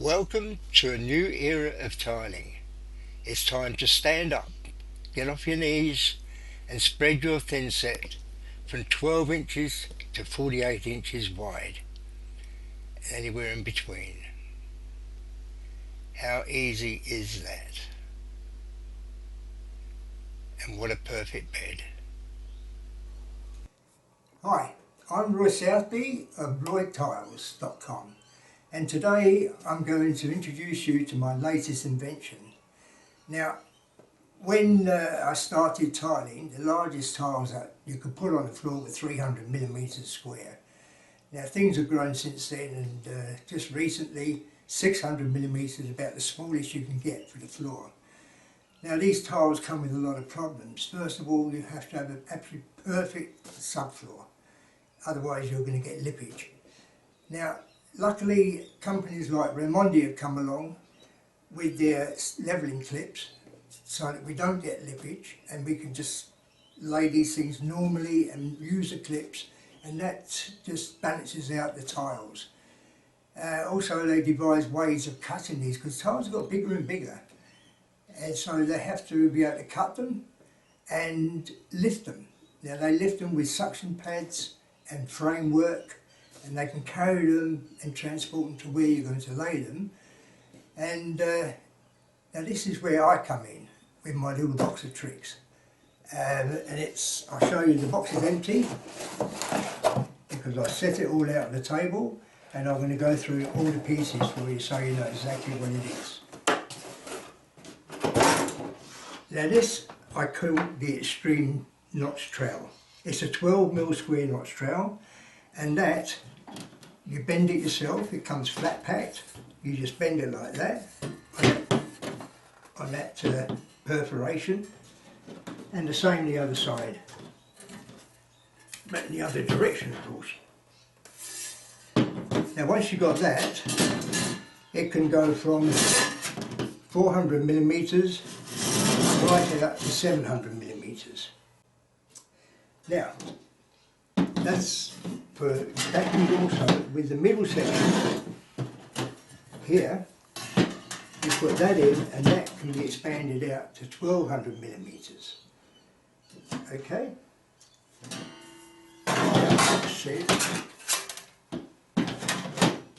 Welcome to a new era of tiling. It's time to stand up, get off your knees and spread your thin set from 12 inches to 48 inches wide and anywhere in between. How easy is that? And what a perfect bed. Hi, I'm Roy Southby of RoyTiles.com, and today I'm going to introduce you to my latest invention. Now, when I started tiling, the largest tiles that you could put on the floor were 300 millimeters square. Now things have grown since then, and just recently 600 millimeters is about the smallest you can get for the floor. Now these tiles come with a lot of problems. First of all, you have to have an absolutely perfect subfloor, otherwise you're going to get lippage. Now luckily companies like Raimondi have come along with their levelling clips so that we don't get lippage and we can just lay these things normally and use the clips, and that just balances out the tiles. Also they devise ways of cutting these because tiles have got bigger and bigger, and so they have to be able to cut them and lift them. Now they lift them with suction pads and framework, and they can carry them and transport them to where you're going to lay them. And now this is where I come in with my little box of tricks. And I'll show you, the box is empty because I set it all out on the table, and I'm going to go through all the pieces for you so you know exactly what it is. Now this I call the extreme notch trowel. It's a 12mm square notch trowel, and that you bend it yourself. It comes flat packed. You just bend it like that on that perforation, and the same the other side, but in the other direction of course. Now once you've got that, it can go from 400 millimeters right up to 700 millimeters. Now that's for that, can also with the middle section here, you put that in and that can be expanded out to 1200 millimeters. Okay. Let's see.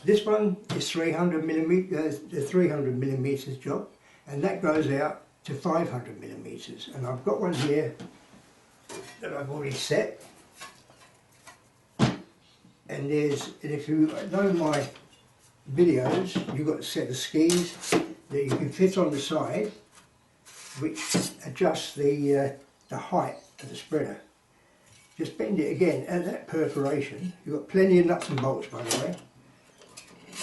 This one is 300 millimeters, the 300 millimeters job, and that goes out to 500 millimeters. And I've got one here that I've already set. And if you know my videos, you've got a set of skis that you can fit on the side, which adjusts the height of the spreader. Just bend it again at that perforation. You've got plenty of nuts and bolts, by the way,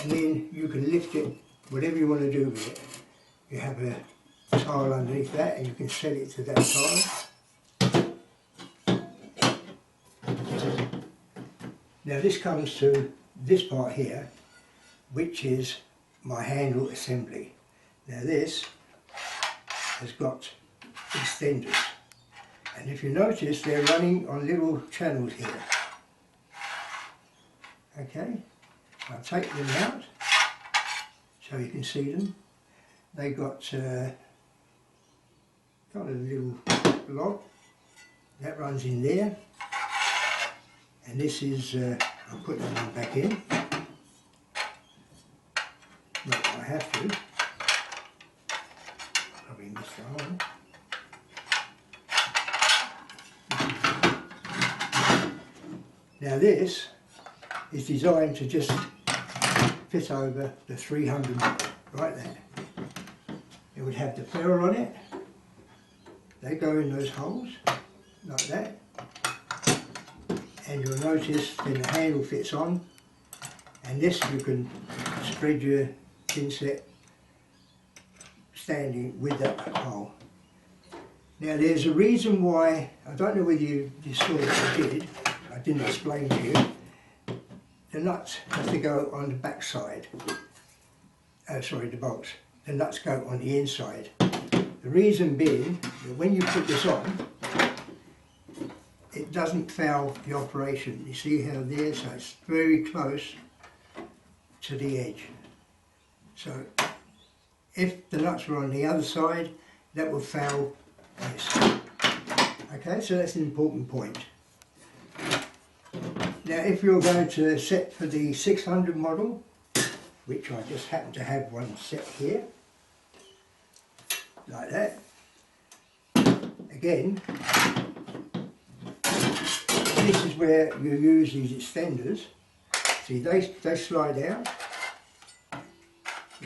and then you can lift it whatever you want to do with it. You have a tile underneath that and you can set it to that tile. Now this comes to this part here, which is my handle assembly. Now this has got extenders, and if you notice they're running on little channels here. Okay, I'll take them out so you can see them. They got kind of a little lock that runs in there, and this is, I'll put that one back in. Not that I have to. Probably missed the hole. Now this is designed to just fit over the 300 right there. It would have the ferrule on it. They go in those holes like that, and you'll notice then the handle fits on, and this you can spread your thin set standing with that hole. Now there's a reason why, I don't know whether you saw what I did, I didn't explain to you. The nuts have to go on the back side, sorry, the bolts. The nuts go on the inside. The reason being that when you put this on, it doesn't foul the operation. You see how there, so it's very close to the edge. So if the nuts were on the other side, that would foul this. Okay, so that's an important point. Now if you're going to set for the 600 model, which I just happen to have one set here, like that. Again, this is where you use these extenders. See, they slide out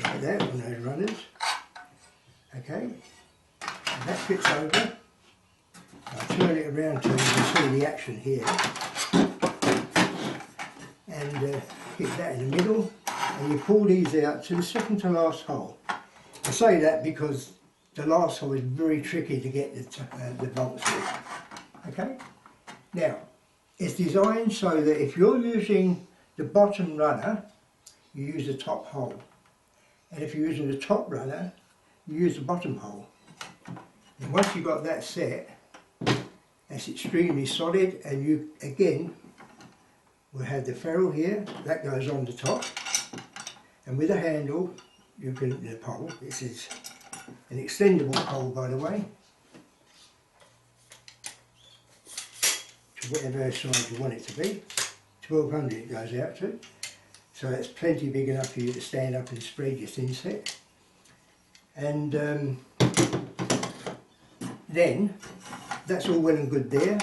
like that on those runners. Okay, and that fits over. I'll turn it around so you can see the action here. And hit that in the middle, and you pull these out to the second to last hole. I say that because the last hole is very tricky to get the bolts with. Okay? Now, it's designed so that if you're using the bottom runner, you use the top hole. And if you're using the top runner, you use the bottom hole. And once you've got that set, that's extremely solid, and you, again, will have the ferrule here, that goes on the top. And with a handle, you can, the pole, this is an extendable pole by the way, to whatever size you want it to be. 1200 it goes out to, so that's plenty big enough for you to stand up and spread your thin set. And then, that's all well and good there.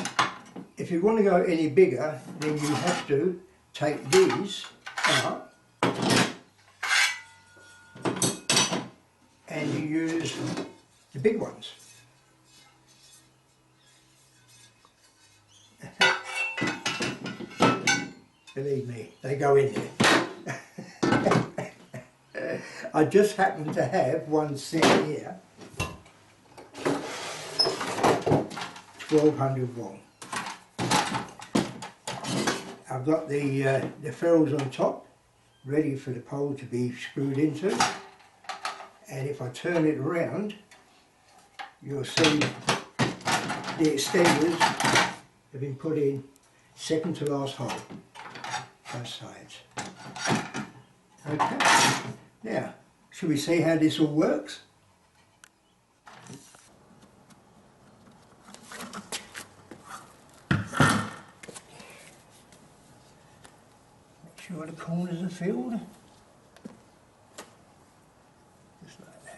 If you want to go any bigger, then you have to take these out and you use the big ones. Believe me, they go in there. I just happen to have one set here, 1200 long. I've got the ferrules on top, ready for the pole to be screwed into. And if I turn it around, you'll see the extenders have been put in second to last hole, both sides. Okay, now, shall we see how this all works? Make sure the corners are filled. Just like that.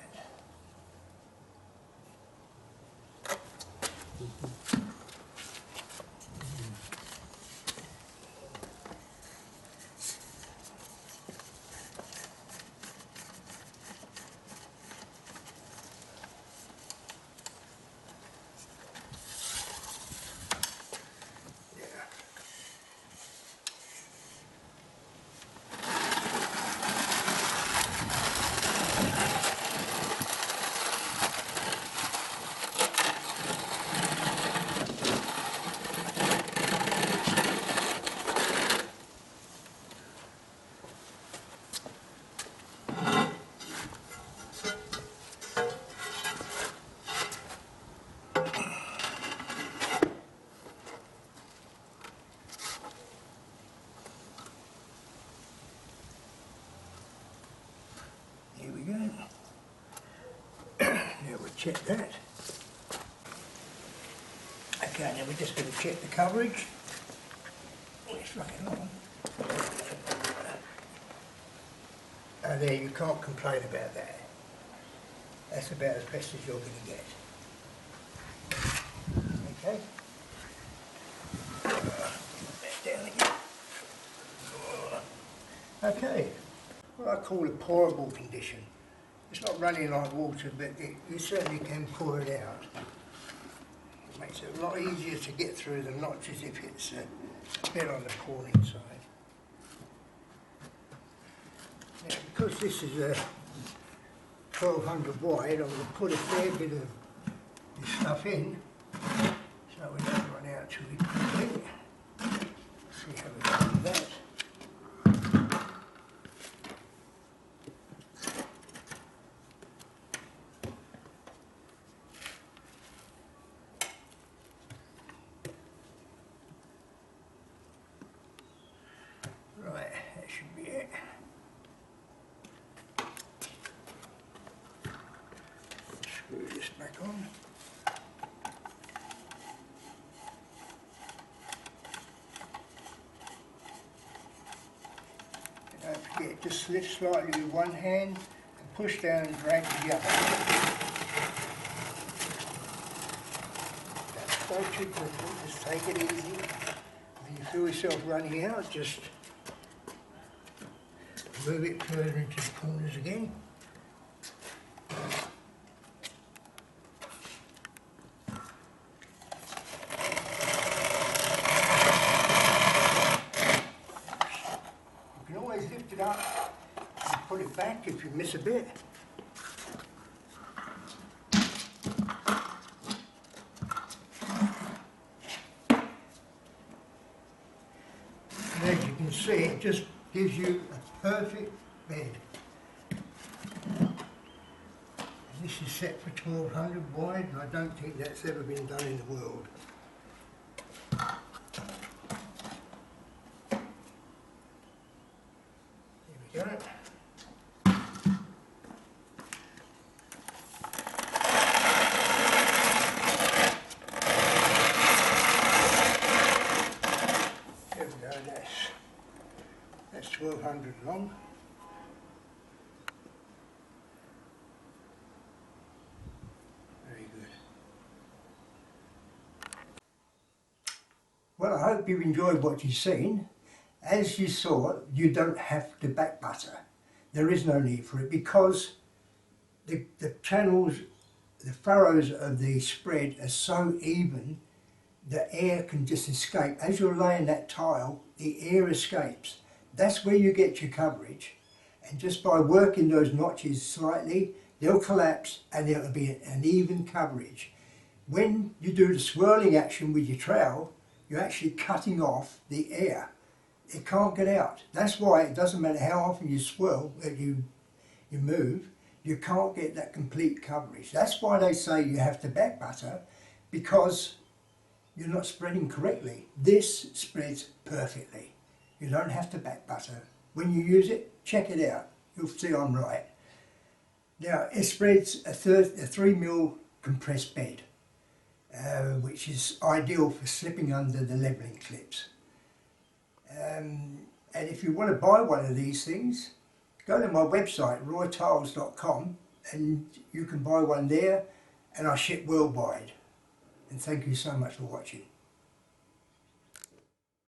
Here we go. Now we'll check that. Okay, now we're just going to check the coverage. Oh, it's fucking long. And there, you can't complain about that. That's about as best as you're going to get. Okay. Back down again. Okay. What I call a pourable condition. It's not running like water, but you certainly can pour it out. It makes it a lot easier to get through the notches if it's a bit on the pouring side. Now, because this is a 1200 wide, I'm going to put a fair bit of this stuff in, so we don't run out too quickly. See how we go with that. Right, that should be it. on. Don't forget, just lift slightly with one hand and push down and drag with the other. That's so too quickly, just take it easy. When you feel yourself running out, just move it further into the corners again. You can always lift it up and put it back if you miss a bit. And as you can see, it just gives you a perfect bed. And this is set for 1200 wide, and I don't think that's ever been done in the world. There we go. There we go, that's 1200 long. Very good. Well, I hope you've enjoyed what you've seen. As you saw, you don't have to back butter. There is no need for it because the channels, the furrows of the spread are so even, the air can just escape. As you're laying that tile, the air escapes. That's where you get your coverage. And just by working those notches slightly, they'll collapse and there'll be an even coverage. When you do the swirling action with your trowel, you're actually cutting off the air. It can't get out. That's why it doesn't matter how often you swirl, you move, you can't get that complete coverage. That's why they say you have to back butter, because you're not spreading correctly. This spreads perfectly. You don't have to back butter. When you use it, check it out. You'll see I'm right. Now, it spreads a 3mm compressed bed, which is ideal for slipping under the levelling clips. And if you want to buy one of these things, go to my website, roytiles.com, and you can buy one there, and I ship worldwide. And thank you so much for watching.